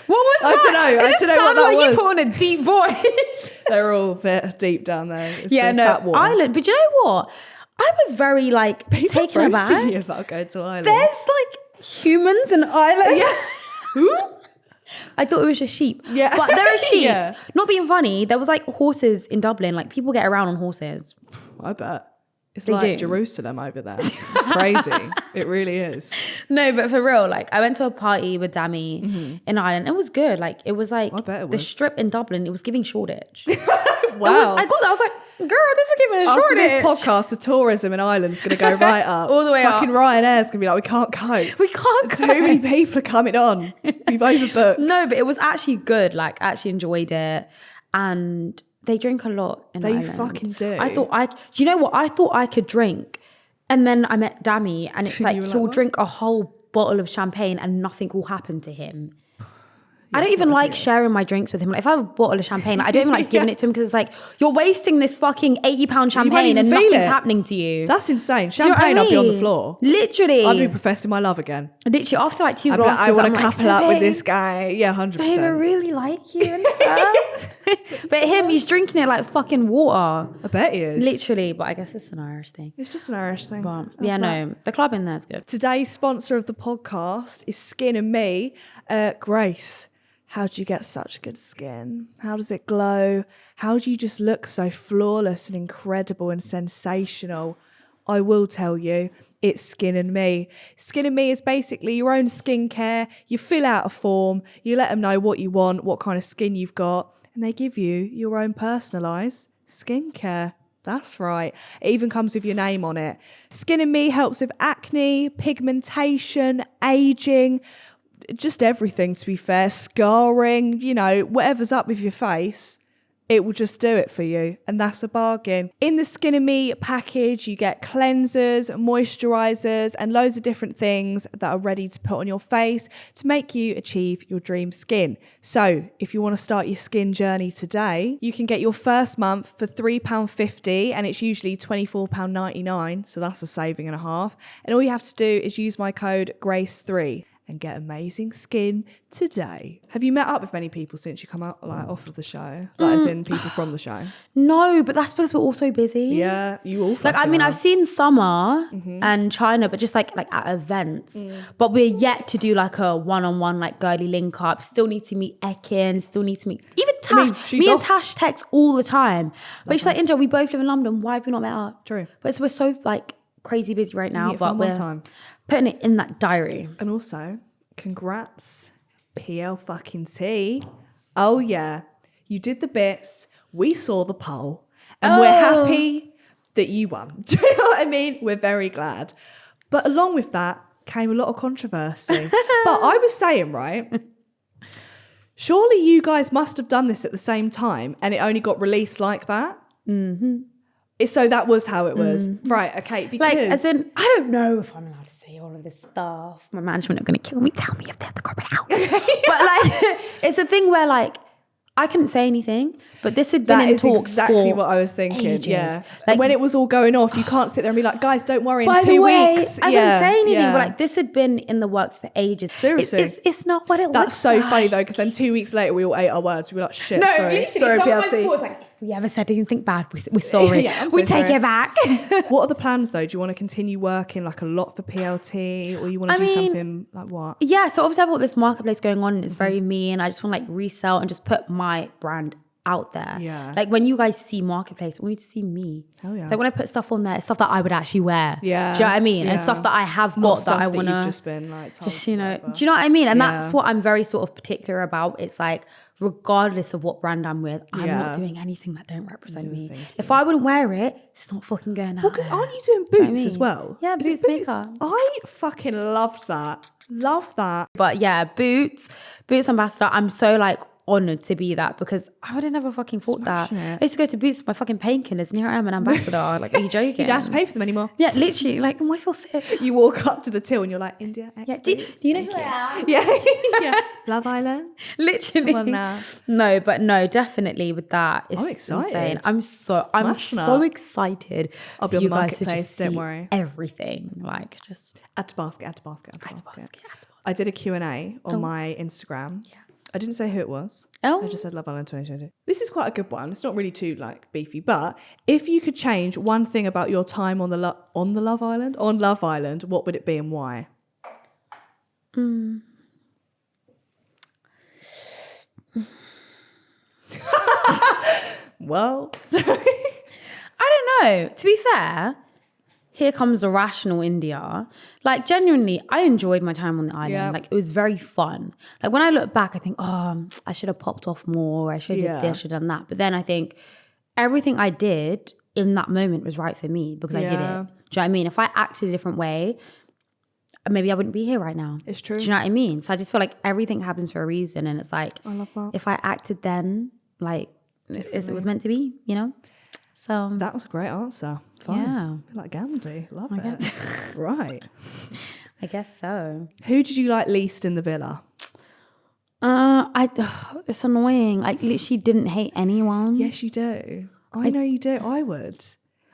What was that? I don't know what that like was. You put on a deep voice. They're all a bit deep down there. It's Ireland. But you know what? I was very like taken aback. You about going to Ireland. There's like humans in Ireland. Yeah. Who? I thought it was just sheep. Yeah. But there are sheep. Yeah. Not being funny, there was like horses in Dublin. Like people get around on horses. I bet. It's They like do. Jerusalem over there. It's crazy. It really is. No, but for real, like I went to a party with Dammy in Ireland. It was good. Like it was like I bet it the was. strip in Dublin. It was giving Shoreditch. Wow. I got that. I was like, girl, this is giving a After Shoreditch. this podcast, the tourism in Ireland is going to go right up. All the way up. Fucking Ryanair's going to be like, we can't cope. We can't Too many people are coming on. We've overbooked. No, but it was actually good. Like I actually enjoyed it. And they drink a lot in Ireland. They fucking do. You know what? I thought I could drink. And then I met Dammy and it's like You were he'll like, drink a whole bottle of champagne and nothing will happen to him. I don't it's even not like good. sharing my drinks with him. Like if I have a bottle of champagne, like, I don't even like giving it to him because it's like, you're wasting this fucking £80 champagne even and feel nothing's it. happening to you. That's insane. Do you know what I Champagne, I'll be on the mean? floor. Literally. I'll be professing my love again. Literally after like 2 I'd be like, glasses, I want I'm to like, couple up "So, with babe, this guy. Yeah, 100%. Babe, I really like you and stuff. But him, he's drinking it like fucking water. I bet he is. Literally, but I guess it's an Irish thing. It's just an Irish thing. But yeah, no, the club in there is good. Today's sponsor of the podcast is Skin and Me. Grace, how do you get such good skin? How does it glow? How do you just look so flawless and incredible and sensational? I will tell you, it's Skin and Me. Skin and Me is basically your own skincare. You fill out a form, you let them know what you want, what kind of skin you've got, and they give you your own personalised skincare. That's right. It even comes with your name on it. Skin and Me helps with acne, pigmentation, aging, just everything, to be fair, scarring, you know, whatever's up with your face, it will just do it for you. And that's a bargain. In the Skin and Me package, you get cleansers, moisturizers, and loads of different things that are ready to put on your face to make you achieve your dream skin. So if you want to start your skin journey today, you can get your first month for £3.50 and it's usually £24.99. So that's a saving and a half. And all you have to do is use my code GRACE3 and get amazing skin today. Have you met up with many people since you come out like off of the show? Like as in people from the show? No, but that's because we're all so busy. Yeah, you all Like, I mean, I've seen Summer and China, but just like at events. But we're yet to do like a one-on-one, like girly link up. Still need to meet Ekin, still need to meet, even Tash. Me and Tash text all the time. But she's like, Indiyah, we both live in London. Why have we not met up? True. But we're so like crazy busy right now. Meet But for we're one time. putting it in that diary. And also, congrats, PL fucking T. Oh yeah, you did the bits. We saw the poll, and we're happy that you won. Do you know what I mean? We're very glad. But along with that came a lot of controversy. But I was saying, right, surely you guys must have done this at the same time, and it only got released like that. So that was how it was. Right, okay. Because Like, as in, I don't know if I'm allowed to say all of this stuff. My management are going to kill me. Tell me if they have to crop it out. But like, it's a thing where like, I couldn't say anything, but this had been that in is talks exactly for what I was thinking. ages. Yeah. Like, And when it was all going off, you can't sit there and be like, guys, don't worry, in by 2 the way, weeks. I didn't say anything, but like this had been in the works for ages. Seriously. It's not what it That's looks so like. funny though, because then 2 weeks later we all ate our words. We were like, shit, No, sorry. literally, Sorry, someone PLT. was like, if we ever said anything bad, we're sorry. Yeah, I'm so we take sorry. it back. What are the plans though? Do you want to continue working like a lot for PLT, or you want to do something like what? Yeah, so obviously I've got this marketplace going on and it's very me, and I just want to like resell and just put my brand out there. Yeah. Like when you guys see Marketplace, I want you to see me. Oh yeah. Like when I put stuff on there, it's stuff that I would actually wear. Yeah. Do you know what I mean? And Yeah. stuff that I have Not got stuff that I want you've to just been like told just, you know, whatever. do you know what I mean? And Yeah. that's what I'm very sort of particular about. It's like, regardless of what brand I'm with, I'm Yeah. not doing anything that don't represent me. If I wouldn't wear it, it's not fucking going out. Well, because aren't you doing Do you know what I boots as mean? well? Yeah, Is it boots maker. I fucking loved that. Love that. But yeah, Boots ambassador. I'm so like honoured to be that, because I would have never fucking thought Smashing that. it. I used to go to Boots for my fucking painkillers, and here I am an ambassador. Like, are you joking? You don't have to pay for them anymore. Yeah, literally. Like, oh, I feel sick. You walk up to the till and you're like, Indiyah X Yeah, do Boots. you know Thank who I am? Yeah. Yeah. Love Island. Literally. Come on now. No, definitely with that. It's I'm excited. insane. I'm Smashing so up. excited. I'll be for on you the guys to Marketplace, just don't see worry. everything. Like, just Add to basket, add to basket, add to add to basket. basket, add to I did a Q&A on my Instagram. Yes. I didn't say who it was. Oh. I just said Love Island 2020. This is quite a good one. It's not really too like beefy, but if you could change one thing about your time on Love Island, what would it be and why? Well, I don't know. To be fair, here comes the rational Indiyah. Like, genuinely, I enjoyed my time on the island. Yeah. Like, it was very fun. Like, when I look back, I think, oh, I should have popped off more. I should have did this, should have done that. But then I think everything I did in that moment was right for me because I did it. Do you know what I mean? If I acted a different way, maybe I wouldn't be here right now. It's true. Do you know what I mean? So I just feel like everything happens for a reason. And it's like, I love that. if I acted then, like, it was meant to be, you know? So That was a great answer. Fun. Yeah. Like Gandhi. Love it. Right. I guess so. Who did you like least in the villa? It's annoying. I literally didn't hate anyone. Yes, you do. I know you do. I would.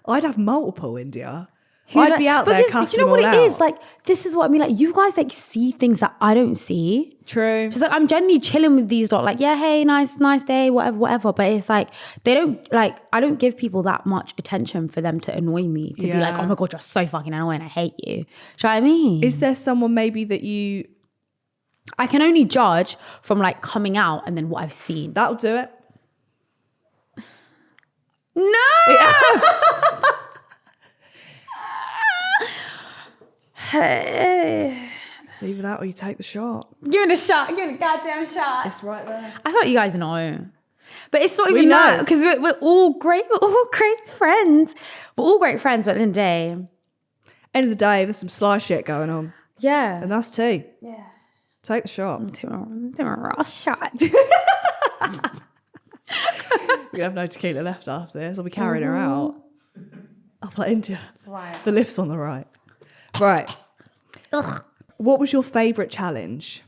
I'd have multiple, Indiyah. Who I'd like- be out but there this, cussing do you know what them it all is? out. Like, this is what I mean. Like, you guys like see things that I don't see. True. It's like I'm genuinely chilling with these lot. Like, yeah, hey, nice day, whatever. But it's like they don't like. I don't give people that much attention for them to annoy me. To be like, Yeah. oh my god, you're so fucking annoying. I hate you. Do you know what I mean? Is there someone maybe that you... I can only judge from like coming out and then what I've seen. That'll do it. No. Hey. It's either that or you take the shot. Give it a shot. Give it a goddamn shot. It's right there. I thought you guys know. But it's not We even know. that, because we're all great. We're all great friends. We're all great friends, but at the end of the day, End of the day, there's some sly shit going on. yeah. And that's tea. Yeah. Take the shot. Do a raw shot. We have no tequila left after this. I'll be carrying her out. I'll play India. Right. The lift's on the right. Right. Ugh. What was your favourite challenge?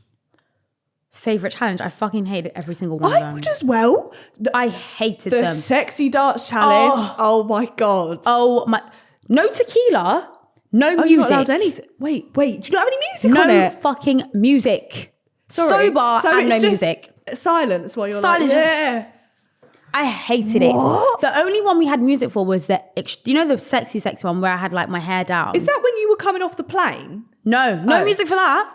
Favorite challenge? I fucking hated every single one of I them. would as well. I hated The them. sexy dance challenge. Oh my God. Oh my! No tequila. No Oh, you're not music. allowed anything. Wait. Do you not have any music no on it? fucking music. Sorry. Sober So and no it's just music. Silence while you're Silence, like, just- yeah. I hated What? it. The only one we had music for was you know the sexy one where I had like my hair down. Is that when you were coming off the plane? No Oh. music for that.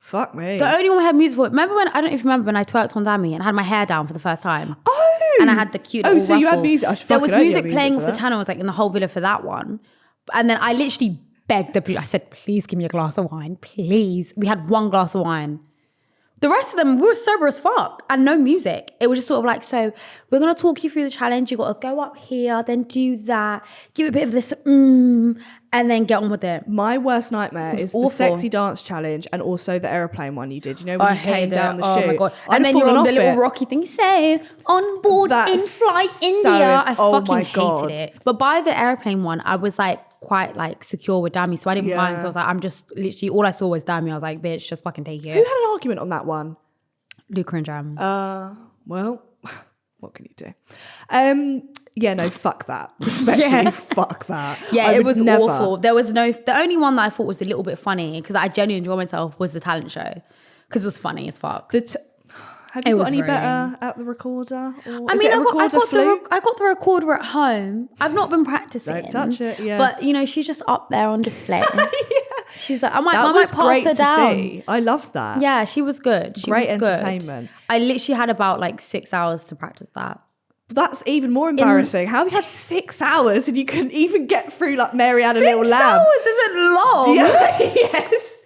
Fuck me. The only one we had music for. Remember when I don't know if you remember when I twerked on Dammy and I had my hair down for the first time. Oh. And I had the cute. Oh, little so you had ruffle. music. I There was fucking hope you music had playing music off for the that. channel. It was like in the whole villa for that one. And then I literally begged the. I said, please give me a glass of wine, please. We had one glass of wine. The rest of them, we were sober as fuck and no music. It was just sort of like, so we're going to talk you through the challenge. You got to go up here, then do that, give a bit of this, and then get on with it. My worst nightmare is awful. the sexy dance challenge and also the aeroplane one you did. You know when I you came hated down it. the Oh chute? my God. I'd And then fallen you're on off the little it. rocky thing. So on board That's in flight so India. I oh fucking my hated God. it. But by the airplane one, I was like quite like secure with Dammy. So I didn't mind. So I was like, I'm just literally, all I saw was Dammy. I was like, bitch, just fucking take Who it. had an argument on that one? Luca and Jam. Well, what can you do? Yeah, no, fuck that. Respectfully, Yeah. fuck that. Yeah, I it would was never. awful. There was the only one that I thought was a little bit funny because I genuinely enjoyed myself was the talent show because it was funny as fuck. Have you It got was any very- better at the recorder? Or I is mean, it a I recorder fluke? got the recorder at home. I've not been practicing. Don't touch it, yeah. But you know, she's just up there on display. She's like, I might That was pass great her to down. see. I loved that. Yeah, she was good. She Great was good. entertainment. I literally had about like 6 hours to practice that. That's even more embarrassing. How have you had 6 hours and you couldn't even get through like Mary Had a Little Lamb? 6 hours isn't long. Yeah, yes.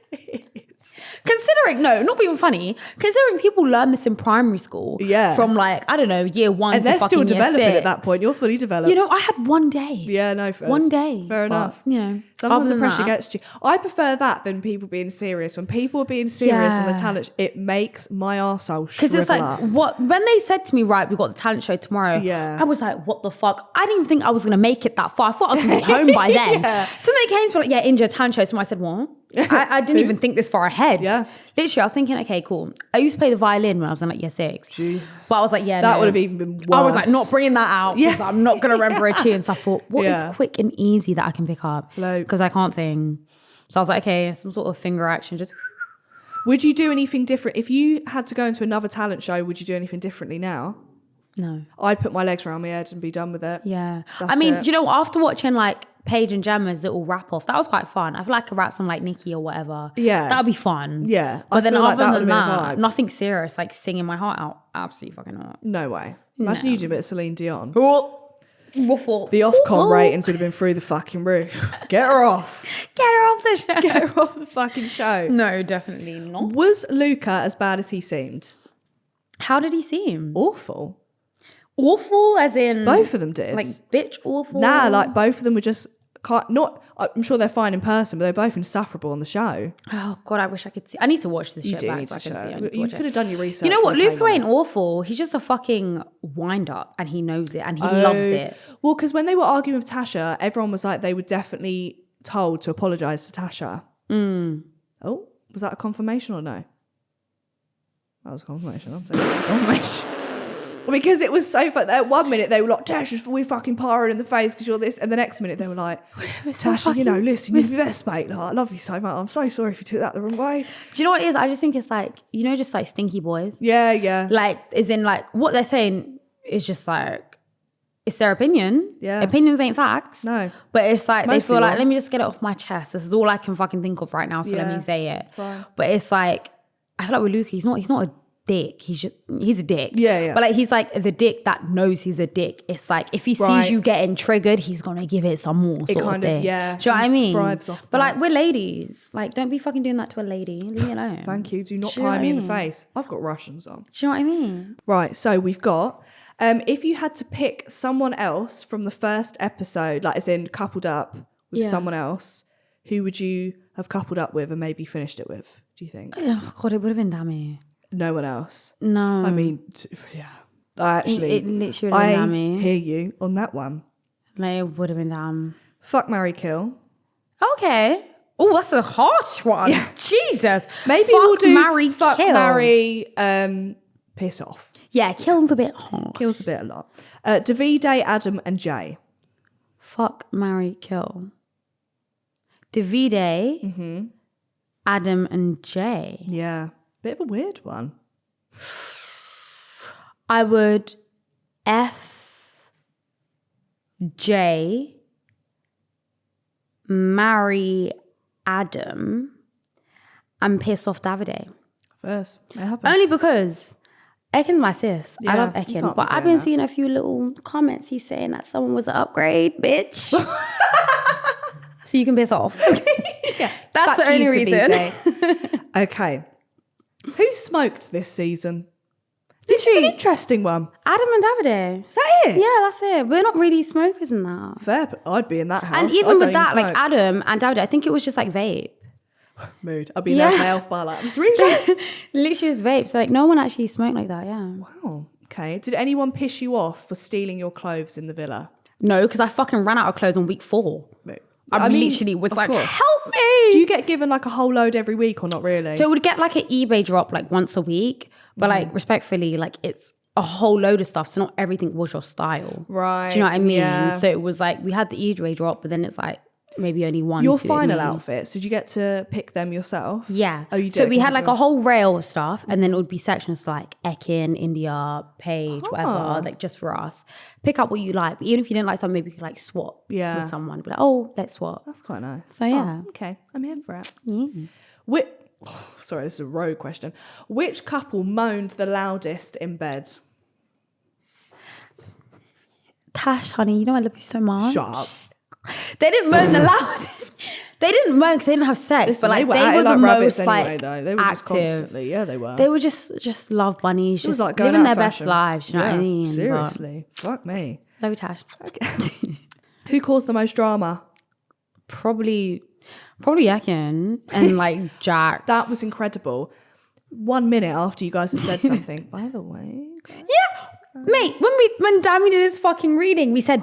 Considering, no, not being funny, considering people learn this in primary school. Yeah. From like, I don't know, year 1 and to they're fucking still developing year 6. at that point. You're fully developed. You know, I had 1 day. Yeah, no, fair. 1 day. Fair enough. But, you know, sometimes other the than pressure that, gets to you. I prefer that than people being serious. When people are being serious on the Yeah. talent, it makes my arsehole because shrivel it's like, up. when they said to me, right, we've got the talent show tomorrow, Yeah. I was like, what the fuck? I didn't even think I was going to make it that far. I thought I was going to be home by then. Yeah. So they came to me like, yeah, Indiyah talent show tomorrow. I said, what? I didn't even think this far ahead. Yeah. Literally, I was thinking, okay, cool. I used to play the violin when I was in like year 6. Jesus. But I was like, yeah, That no. would have even been worse. I was like, not bringing that out. Yeah. Yeah. I'm not going to remember a tune. So I thought, what Yeah. is quick and easy that I can pick up? Float. Because I can't sing. So I was like, okay, some sort of finger action. Just Would you do anything different? If you had to go into another talent show, would you do anything differently now? no. I'd put my legs around my head and be done with it. Yeah. That's I mean, it. do you know, after watching like Paige and Gemma's little rap off, that was quite fun. I feel like I could rap some like Nicki or whatever. Yeah. That would be fun. Yeah. But I then feel like other that than would've been a that, vibe. nothing serious, like singing my heart out. Absolutely fucking not. No way. Imagine No. you do a bit of Celine Dion. Waffle. The Ofcom ratings would have been through the fucking roof. Get her off. Get her off the show. Get her off the fucking show. No, definitely not. Was Luca as bad as he seemed? How did he seem? Awful. Awful, as in Both of them did. like bitch awful. Nah, like both of them were just not. I'm sure they're fine in person, but they're both insufferable on the show. Oh god, I wish I could see. I need to watch this You shit do back need so I to can show. see. I need to You watch could it. have done your research. You know what? when you Luca came on ain't it. awful. He's just a fucking wind up, and he knows it, and he loves it. Well, because when they were arguing with Tasha, everyone was like they were definitely told to apologise to Tasha. Oh, was that a confirmation or no? That was a confirmation. I'll say confirmation. Because it was so fun. At 1 minute they were like, Tasha, we fucking parring in the face because you're this, and the next minute they were like, Tasha, you know, listen, you're the best, mate. Like, I love you so much. I'm so sorry if you took that the wrong way. Do you know what it is? I just think it's like, you know, just like stinky boys. Yeah, yeah. Like, as in like what they're saying is just like, it's their opinion. Yeah. Opinions ain't facts. No. But it's like, Mostly they feel like, wrong. let me just get it off my chest. This is all I can fucking think of right now. So let Yeah. me say it. Fine. But it's like, I feel like with Luke, he's not a dick. He's a dick. Yeah, yeah. But like, he's like the dick that knows he's a dick. It's like, if he Right. sees you getting triggered, he's going to give it some more sort kind of of, thing. yeah, Do you know what I mean? thrives off But that. like, we're ladies. Like, don't be fucking doing that to a lady. Leave me alone. Thank you. Do not Do you know pie what me I in the mean? face. I've got Russians on. Do you know what I mean? Right, so we've got, if you had to pick someone else from the first episode, like as in coupled up with Yeah. someone else, who would you have coupled up with and maybe finished it with, do you think? Oh, God, it would have been Dammy. No one else. No. I mean, yeah. I actually, It literally would have been I Dammy. hear you on that one. Like, it would have been Damn. Fuck, marry, kill. Okay. Oh, that's a harsh one. Yeah. Jesus. Maybe Fuck, we'll do marry, fuck, kill. marry, piss off. Yeah, kill's a bit harsh. Kills a lot. Davide, Adam and Jay. Fuck, marry, kill. Davide, Mm-hmm. Adam, and Jay. Yeah. Bit of a weird one. I would F Jay, marry Adam, and piss off Davide. First, it happens. Only because Ekin's my sis. I Yeah, love you Ekin. can't But be I've doing been that. seeing a few little comments. He's saying that someone was an upgrade, bitch. So you can piss off. Yeah, That's the fuck you, only Davide. reason. Okay. Who smoked this season? This is an interesting one. Adam and Davide. Is that it? Yeah, that's it. We're not really smokers in that. Fair. But I'd be in that house. And I even don't with that, like smoke. Adam and Davide, I think it was just like vape. Mood. I'd be in there with my elf bar like, I'm just really Literally just vape. So like no one actually smoked like that, yeah. Wow. Okay. Did anyone piss you off for stealing your clothes in the villa? No, because I fucking ran out of clothes on week 4. No. I mean, literally was of like, course. help me. Do you get given like a whole load every week or not really? So it would get like an eBay drop like once a week, but like respectfully, like it's a whole load of stuff. So not everything was your style. Right. Do you know what I mean? Yeah. So it was like we had the eBay drop, but then it's like maybe only one. your suited final me. outfits, did you get to pick them yourself? Yeah. Oh, you did? So we had Okay, like cool. a whole rail of stuff, and then it would be sections like Ekin, Indiyah, Paige, whatever, like just for us. Pick up what you like. But even if you didn't like something, maybe you could like swap Yeah. with someone. Be like, oh, let's swap. That's quite nice. So yeah. Oh, okay. I'm in for it. Yeah. Sorry, this is a rogue question. Which couple moaned the loudest in bed? Tash, honey, you know I love you so much. Shut up. They didn't moan the loudest. They didn't moan because they didn't have sex, but like they were the most like though. They were just active. constantly, yeah, they were. They were just love bunnies, just like going living out their of fashion. best lives. You know what I mean? Seriously, fuck me. Love you, Tash. Okay. Who caused the most drama? Probably Ekin and like Jax. That was incredible. 1 minute after you guys had said something. By the way, Yeah. Mate, when Dammy did his fucking reading, we said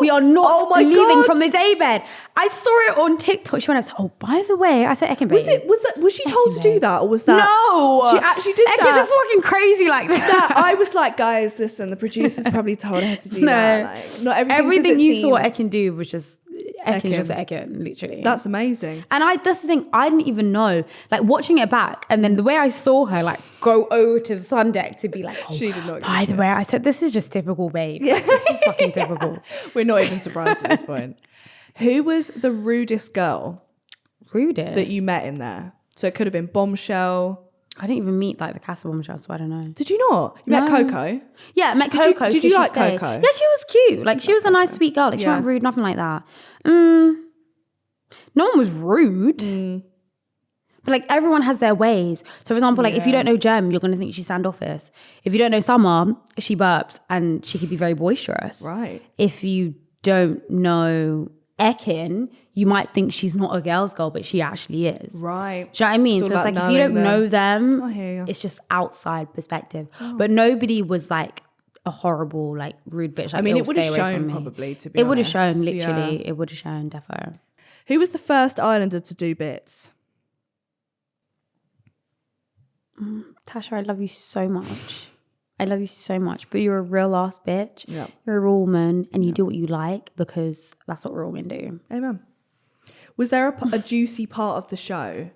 we are not leaving from the daybed. I saw it on TikTok. She went up and said, "Oh, by the way," I said, "Ekin, babe." Was she told to do that, or was that? No, she actually did Ekin that. just fucking crazy like that. I was like, guys, listen, the producers probably told her to do that. Like, not everything you saw Ekin do was just Ekin, just Ekin, literally. That's amazing. And that's the thing, I didn't even know, like watching it back, and then the way I saw her like go over to the sun deck to be like, "Oh, she did not by the way," I said, "This is just typical, babe. Yeah. This is fucking typical." We're not even surprised at this point. Who was the rudest girl that you met in there? So it could have been Bombshell. I didn't even meet like the Casa Amor, so I don't know. Did you not? You met Coco? Yeah, I met Coco. Did you like Coco? Yeah, she was cute. Like she was a nice, sweet girl. Like she wasn't rude, nothing like that. No one was rude. But like everyone has their ways. So for example, like if you don't know Jem, you're gonna think she's standoffish. If you don't know Summer, she burps and she could be very boisterous. Right. If you don't know Ekin, you might think she's not a girl's girl, but she actually is. Right. Do you know what I mean? So it's like if you don't know them, I hear you. it's just outside perspective. But nobody was like a horrible, like rude bitch. Like, I mean, it would have shown probably, to be honest. It would have shown, literally. Yeah. It would have shown, defo. Who was the first Islander to do bits? Tasha, I love you so much. I love you so much, but you're a real ass bitch. Yeah. You're a real woman and you do what you like because that's what we're all going to do. Amen. Was there a juicy part of the show?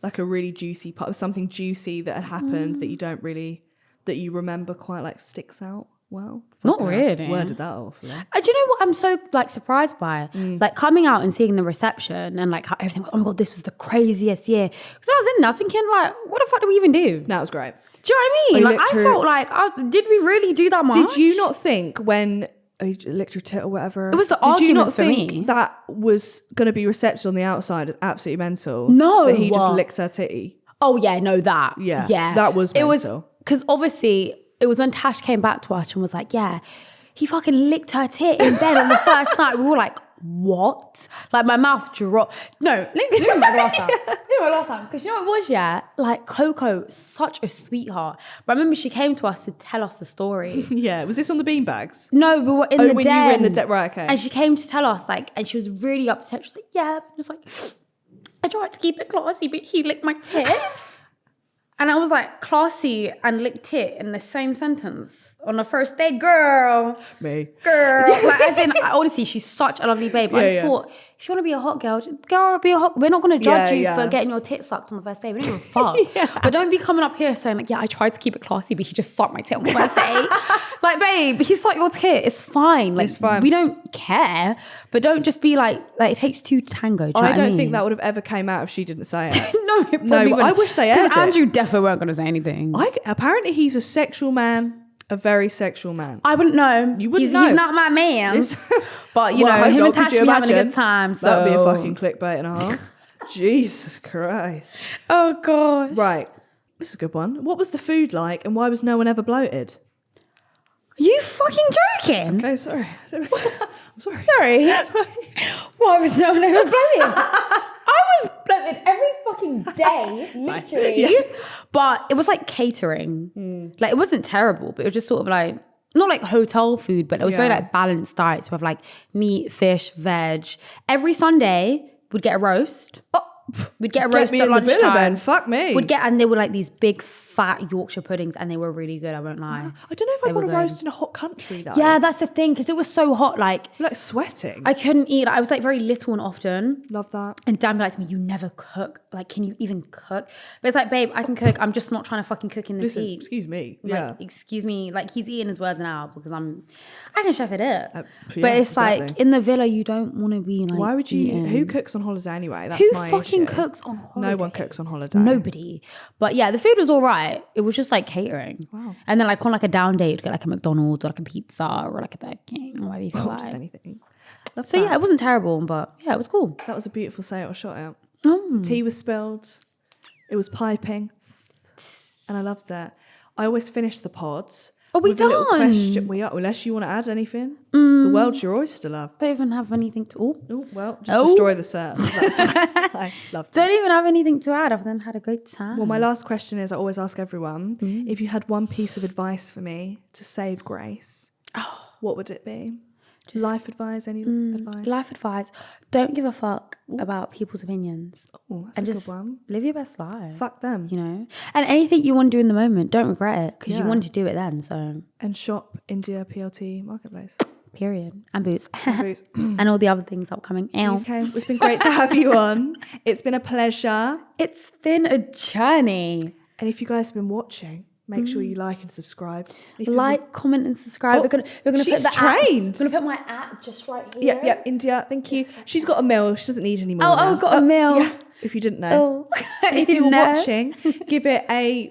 Like a really juicy part, something juicy that had happened that you remember quite like sticks out well? Not really. Worded that off. Yeah. Do you know what I'm so like surprised by? Like coming out and seeing the reception and like how everything, oh my God, this was the craziest year. Because I was in there, I was thinking like, what the fuck did we even do? That was great. Do you know what I mean? Like I felt like, did we really do that much? Did you not think when you licked your tit or whatever? It was the arguments for me. Did you not think that was going to be reception on the outside as absolutely mental? No. That he just licked her titty? Oh yeah, no, that. Yeah. Yeah. That was mental. It was, because obviously, it was when Tash came back to us and was like, yeah, he fucking licked her tit in bed on the first night. We were like, what? Like my mouth dropped. No, let me my last time. My last time. Because you know what it was, yeah? Like Coco, such a sweetheart. But I remember she came to us to tell us the story. Yeah. Was this on the beanbags? No, we were in the den. When you were in the den, right, okay. And she came to tell us, like, and she was really upset. She was like, yeah. And was like, I tried to keep it classy, but he licked my tit. And I was like, classy and licked tit in the same sentence on the first day, girl. Me. Girl. Like, as in, honestly, she's such a lovely babe. I just thought, if you want to be a hot girl, girl, be a hot. We're not going to judge you for getting your tit sucked on the first day. We don't give a fuck. But don't be coming up here saying, like, yeah, I tried to keep it classy, but he just sucked my tit on the first day. Like, babe, he sucked your tit. It's fine. Like, it's fine. We don't care. But don't just be like it takes two to tango. Do you know what I mean? Think that would have ever came out if she didn't say it. No, it probably wouldn't. I wish they aired it. Because Andrew defo weren't going to say anything. Apparently he's a sexual man. A very sexual man. I wouldn't know. You wouldn't know. He's not my man. But, you know, him and Tash be having a good time. So. That would be a fucking clickbait and a half. Jesus Christ. Oh, gosh. Right. This is a good one. What was the food like and why was no one ever bloated? Are you fucking joking? Okay, sorry. I'm sorry. Sorry. Why was no one ever bloated? I was bloated every fucking day, literally. Yeah. But it was like catering. Like, it wasn't terrible, but it was just sort of like, not like hotel food, but it was very like balanced diets. We have like meat, fish, veg. Every Sunday, we'd get a roast. We'd get a roast at lunchtime. Villa then. Fuck me. And they were like these big fat Yorkshire puddings and they were really good, I won't lie. I don't know if I'd want to roast in a hot country though. Yeah, that's the thing, because it was so hot, like sweating. I couldn't eat. I was like very little and often. Love that. And Dan be like to me, you never cook. Like, can you even cook? But it's like, babe, I can cook. I'm just not trying to fucking cook in this heat. Excuse me. Like, excuse me. Like, he's eating his words now because I can chef it up. But it's exactly. like in the villa, you don't want to be like. Why would you? Who cooks on holiday anyway? That's who my fucking one cooks on holiday. No one cooks on holiday. Nobody. But yeah, the food was all right. It was just like catering. Wow. And then like on like a down day, you'd get like a McDonald's or like a pizza or like a Burger King or whatever you feel Just like. anything. So yeah, it wasn't terrible, but yeah, it was cool. That was a beautiful sail shot out. The tea was spilled. It was piping. And I loved that. I always finish the pods. Are we with a little done? question. We are, unless you want to add anything. The world's your oyster, love. Don't even have anything to... Oh, well, just destroy the set. That's what I love. Don't even have anything to add other than had a good time. Well, my last question is, I always ask everyone, if you had one piece of advice for me to save Grace, what would it be? Life advice, any advice? Life advice. Don't give a fuck about people's opinions. Oh, that's and a just good one. live your best life. Fuck them. You know? And anything you want to do in the moment, don't regret it because you wanted to do it then. So And shop Indiyah PLT Marketplace. period. And boots. Boots. And all the other things upcoming. Ow. Okay, it's been great to have you on. It's been a pleasure. It's been a journey. And if you guys have been watching, make sure you like and subscribe. If Like, comment, and subscribe. We're gonna she's put the trained. app. We're gonna put my app just right here. Yep, Indiyah, thank you. She's got a meal. She doesn't need any more. Oh, now. I've got a meal. Yeah, if you didn't know. Oh, If you were watching, give it a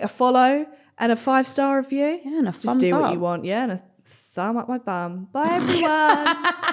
follow and a 5-star review. Yeah, and a Just thumbs do what up. you want, yeah, and a thumb up my bum. Bye, everyone.